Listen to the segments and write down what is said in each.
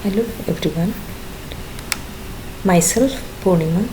Hello everyone, myself Purnima,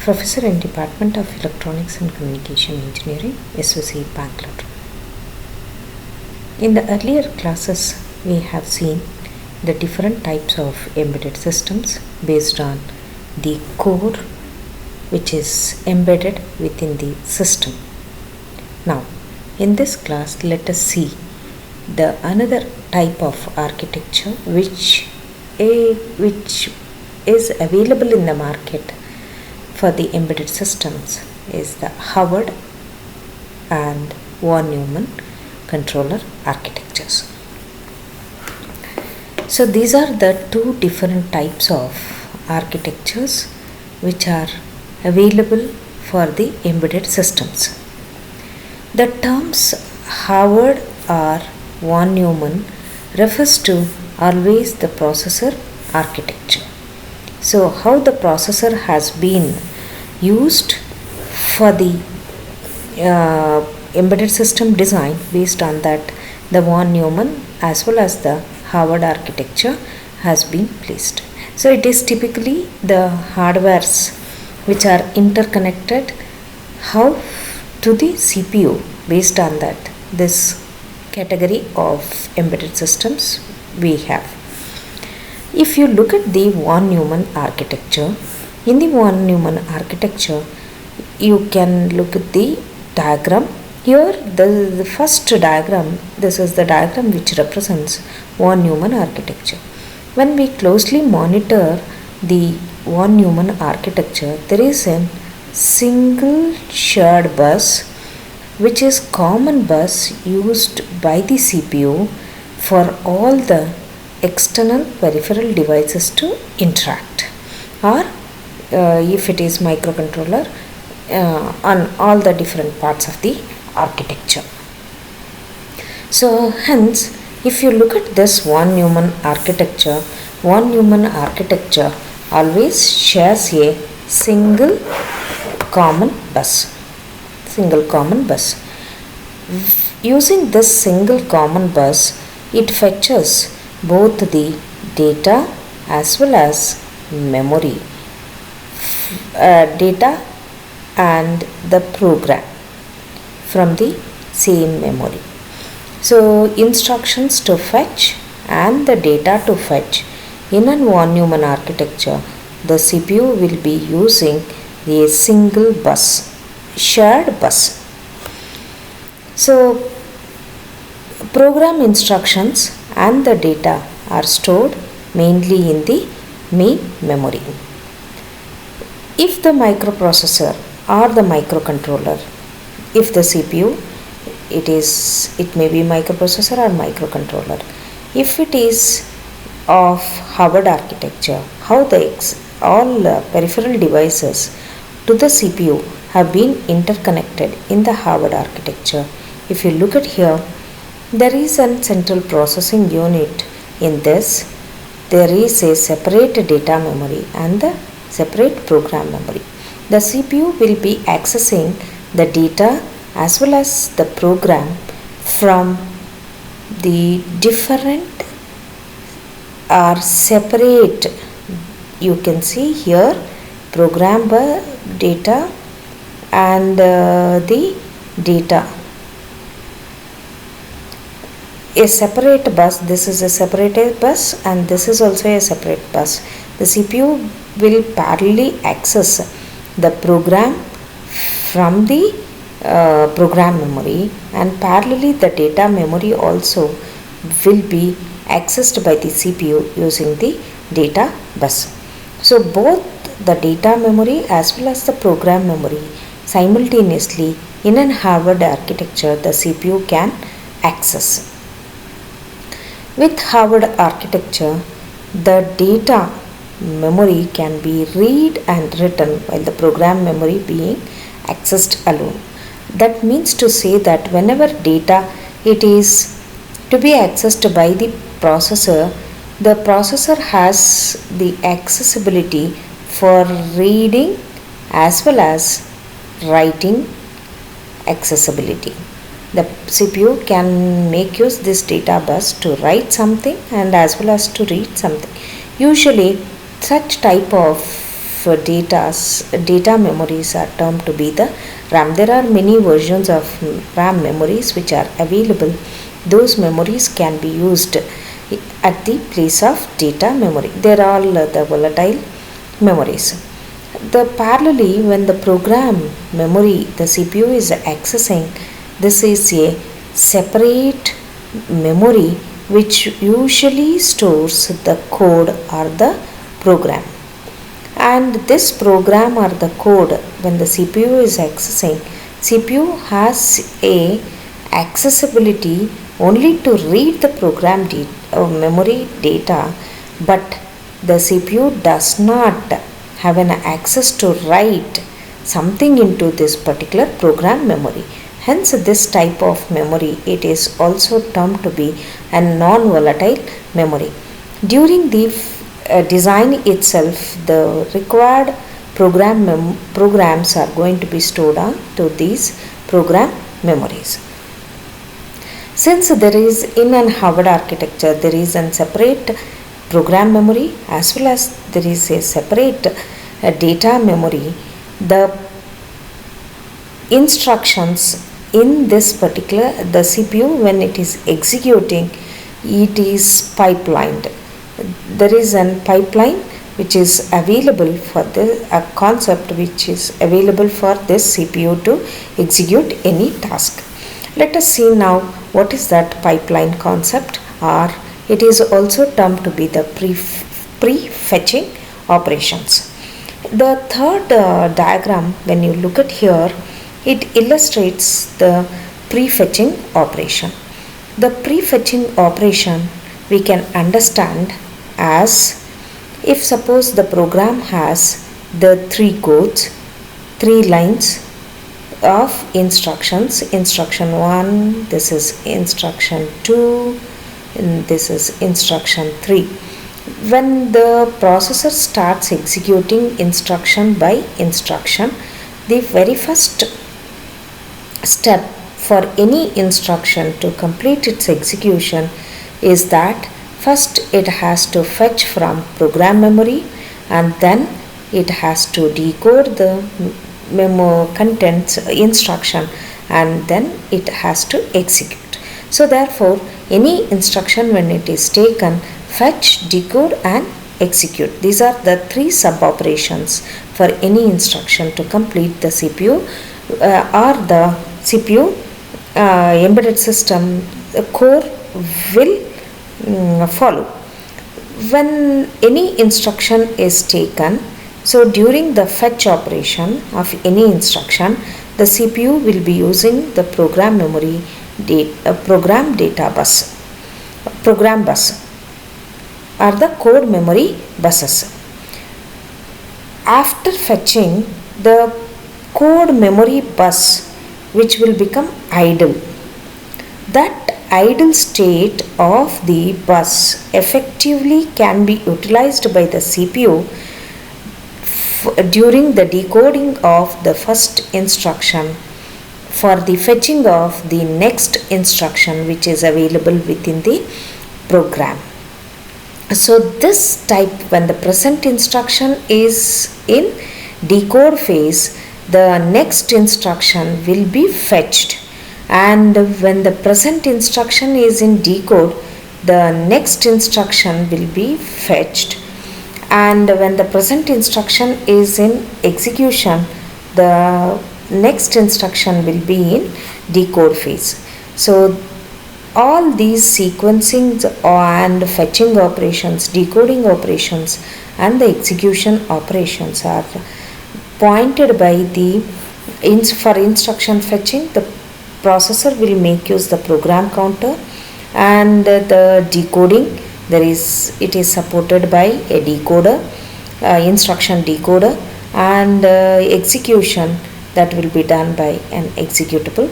Professor in Department of Electronics and Communication Engineering, Associate Bangalore. In the earlier classes, we have seen the different types of embedded systems based on the core which is embedded within the system. Now, in this class, let us see the another type of architecture which is available in the market for the embedded systems is the Howard and von Neumann controller architectures. So these are the two different types of architectures which are available for the embedded systems. The terms Howard or von Neumann refers to always the processor architecture. So how the processor has been used for the embedded system design, based on that the von Neumann as well as the Howard architecture has been placed. So it is typically the hardwares which are interconnected how to the CPU. Based on that, this category of embedded systems we have. If you look at the von Neumann architecture, in the von Neumann architecture, you can look at the diagram. Here, the first diagram, this is the diagram which represents von Neumann architecture. When we closely monitor the von Neumann architecture, there is a single shared bus which is common bus used by the CPU for all the external peripheral devices to interact, or if it is microcontroller, on all the different parts of the architecture. So hence, if you look at this von Neumann architecture always shares a single common bus. Using this single common bus, it fetches both the data as well as memory, data and the program from the same memory. So instructions to fetch and the data to fetch in a von Neumann architecture, the CPU will be using a single bus, shared bus. So program instructions and the data are stored mainly in the main memory. If the microprocessor or the microcontroller, if the CPU, it may be microprocessor or microcontroller, if it is of Howard architecture, how all peripheral devices to the CPU have been interconnected in the Howard architecture. If you look at here, there is a central processing unit. In this, there is a separate data memory and the separate program memory. The CPU will be accessing the data as well as the program from the different or separate, you can see here, program data and the data. A separate bus, this is a separated bus and this is also a separate bus. The CPU will parallelly access the program from the program memory, and parallelly the data memory also will be accessed by the CPU using the data bus. So both the data memory as well as the program memory simultaneously in an Howard architecture the CPU can access. With Howard architecture, the data memory can be read and written while the program memory being accessed alone. That means to say that whenever data it is to be accessed by the processor has the accessibility for reading as well as writing accessibility. The CPU can make use this data bus to write something and as well as to read something. Usually such type of data memories are termed to be the RAM. There are many versions of RAM memories which are available. Those memories can be used at the place of data memory. They are all the volatile memories. Parallelly, when the program memory the CPU is accessing, this is a separate memory which usually stores the code or the program. And this program or the code, when the CPU is accessing, CPU has a accessibility only to read the program memory data, but the CPU does not have an access to write something into this particular program memory. Hence this type of memory, it is also termed to be a non-volatile memory. During the design itself, the required programs are going to be stored on to these program memories. Since there is in an Harvard architecture, there is a separate program memory as well as there is a separate data memory, the instructions in this particular, the CPU when it is executing, it is pipelined. There is a pipeline which is available for a concept which is available for this CPU to execute any task. Let us see now what is that pipeline concept, or it is also termed to be the prefetching operations. The third diagram, when you look at here, it illustrates the prefetching operation. The prefetching operation we can understand as, if suppose the program has the 3 codes, 3 lines of instructions, instruction 1, this is instruction 2, and this is instruction 3. When the processor starts executing instruction by instruction, the very first step for any instruction to complete its execution is that first it has to fetch from program memory, and then it has to decode the contents instruction, and then it has to execute. So therefore any instruction when it is taken, fetch, decode and execute, these are the 3 sub operations for any instruction to complete the CPU or the CPU embedded system core will follow. When any instruction is taken, so during the fetch operation of any instruction, the CPU will be using the program memory program bus or the code memory buses. After fetching, the code memory bus which will become idle, that idle state of the bus effectively can be utilized by the CPU during the decoding of the first instruction for the fetching of the next instruction which is available within the program. So this type, when the present instruction is in decode phase, the next instruction will be fetched, and when the present instruction is in decode, the next instruction will be fetched, and when the present instruction is in execution, the next instruction will be in decode phase. So all these sequencing and fetching operations, decoding operations and the execution operations are pointed by the for instruction fetching, the processor will make use the program counter, and the decoding, it is supported by a decoder, instruction decoder, and execution that will be done by an executable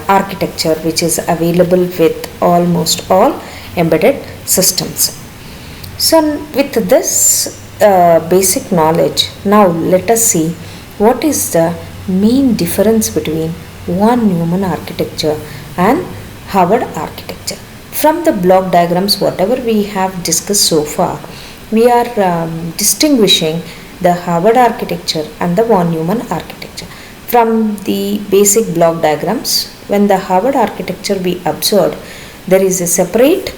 architecture which is available with almost all embedded systems. So with this basic knowledge, now let us see what is the main difference between von Neumann architecture and Howard architecture. From the block diagrams, whatever we have discussed so far, we are distinguishing the Howard architecture and the von Neumann architecture. From the basic block diagrams, when the Howard architecture we observed, there is a separate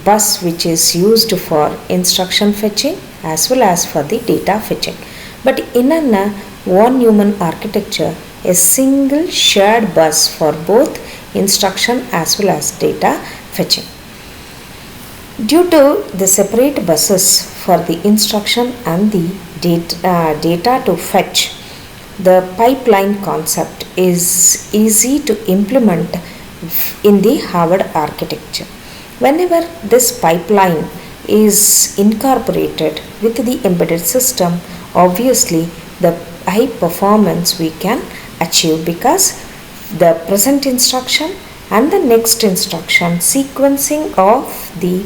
bus which is used for instruction fetching as well as for the data fetching. But in a von Neumann architecture, a single shared bus for both instruction as well as data fetching. Due to the separate buses for the instruction and the data to fetch, the pipeline concept is easy to implement in the Howard architecture. Whenever this pipeline is incorporated with the embedded system, obviously the high performance we can achieve, because the present instruction and the next instruction sequencing of the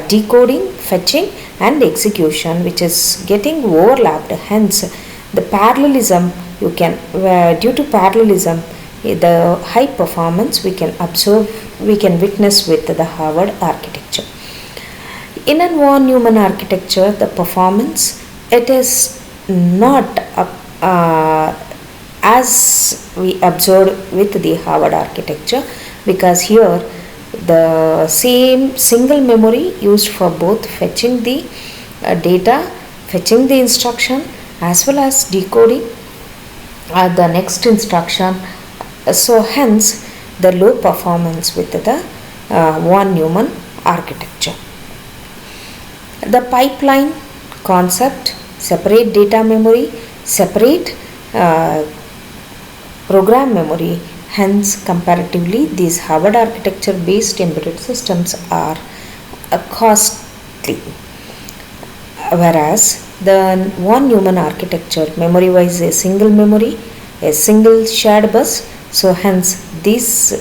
decoding, fetching and execution which is getting overlapped, hence the parallelism you can due to parallelism the high performance we can observe, we can witness with the Howard architecture. In a von Neumann architecture, the performance, it is not as we observed with the Howard architecture, because here the same single memory used for both fetching the data, fetching the instruction as well as decoding the next instruction. So hence the low performance with the von Neumann architecture. The pipeline concept, separate data memory, separate program memory, hence comparatively these Howard architecture based embedded systems are costly, whereas the von Neumann architecture memory wise a single memory, a single shared bus, so hence these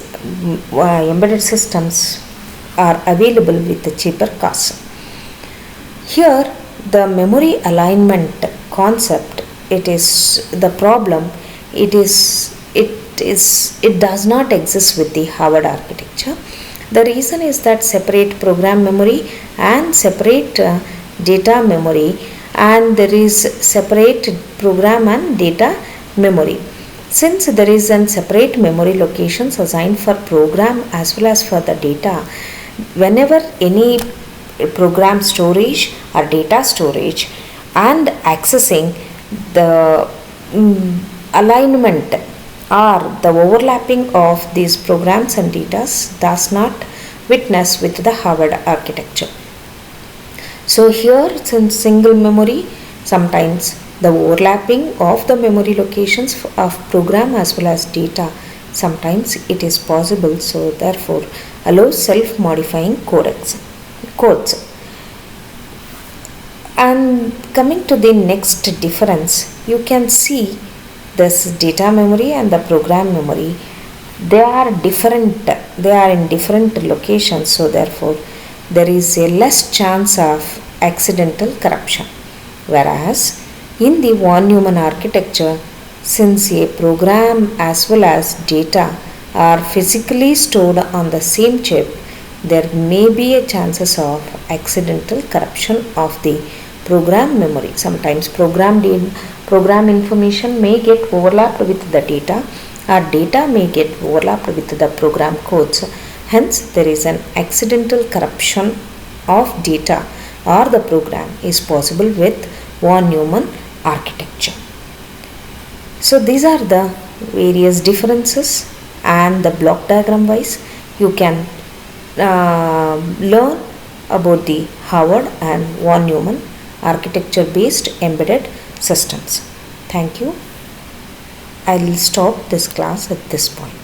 embedded systems are available with the cheaper cost. Here the memory alignment concept, it is the problem, it does not exist with the Howard architecture. The reason is that separate program memory and separate data memory, and there is separate program and data memory. Since there is a separate memory locations assigned for program as well as for the data, whenever any program storage or data storage and accessing, the alignment or the overlapping of these programs and data does not witness with the Howard architecture. So here, since single memory, sometimes the overlapping of the memory locations of program as well as data, sometimes it is possible, so therefore allows self-modifying codes. And coming to the next difference, you can see this data memory and the program memory, they are different, they are in different locations, so therefore there is a less chance of accidental corruption. Whereas in the von Neumann architecture, since a program as well as data are physically stored on the same chip, there may be a chances of accidental corruption of the program memory. Sometimes program information may get overlapped with the data, or data may get overlapped with the program codes. Hence, there is an accidental corruption of data or the program is possible with von Neumann architecture. So these are the various differences, and the block diagram wise you can learn about the Howard and von Neumann architecture based embedded systems. Thank you. I will stop this class at this point.